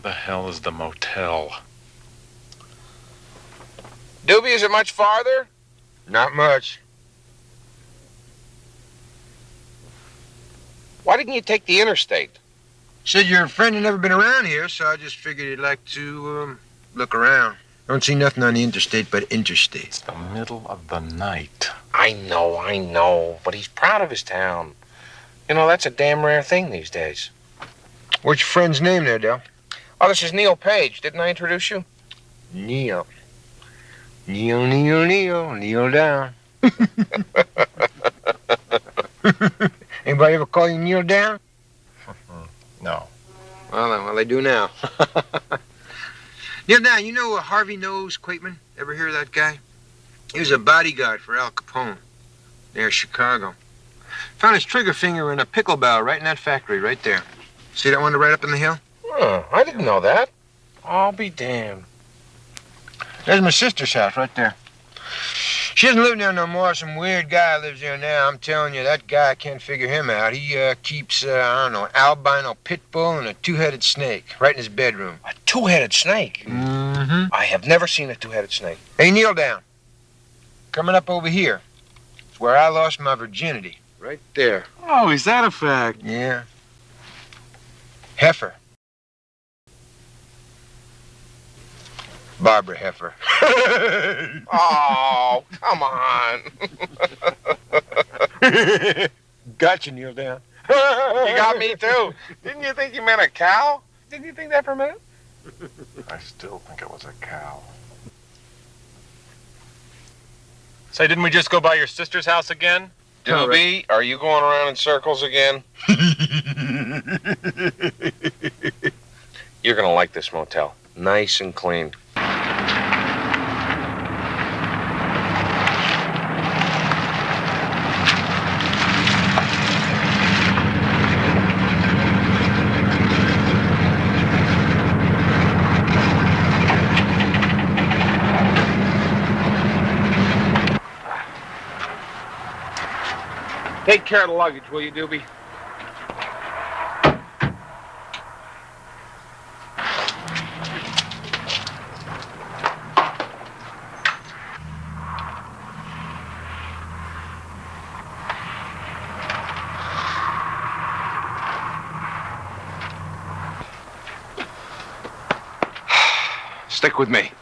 the hell is the motel? Dooby, is it much farther? Not much. Why didn't you take the interstate? Said your friend had never been around here, so I just figured he'd like to, look around. Don't see nothing on the interstate but interstate. It's the middle of the night. I know, but he's proud of his town. You know, that's a damn rare thing these days. What's your friend's name there, Del? Oh, this is Neal Page. Didn't I introduce you? Neal. Neal down. Anybody ever call you Neal down? No. Well, they do now. Neal down, you know Harvey Nose Quaitman? Ever hear of that guy? He was a bodyguard for Al Capone near Chicago. Found his trigger finger in a pickle barrel right in that factory right there. See that one right up in the hill? Oh, I didn't know that. I'll be damned. There's my sister's house right there. She doesn't live there no more. Some weird guy lives there now. I'm telling you, that guy, I can't figure him out. He keeps, I don't know, an albino pit bull and a two-headed snake right in his bedroom. A two-headed snake? Mm-hmm. I have never seen a two-headed snake. Hey, kneel down. Coming up over here. It's where I lost my virginity. Right there. Oh, is that a fact? Yeah. Heffer. Barbara Heffer. Oh, come on. Got you, kneel down. You got me, too. Didn't you think you meant a cow? Didn't you think that for a minute? I still think it was a cow. Say, didn't we just go by your sister's house again? Dooby, are you going around in circles again? You're going to like this motel. Nice and clean. Take care of the luggage, will you, Dooby? Stick with me.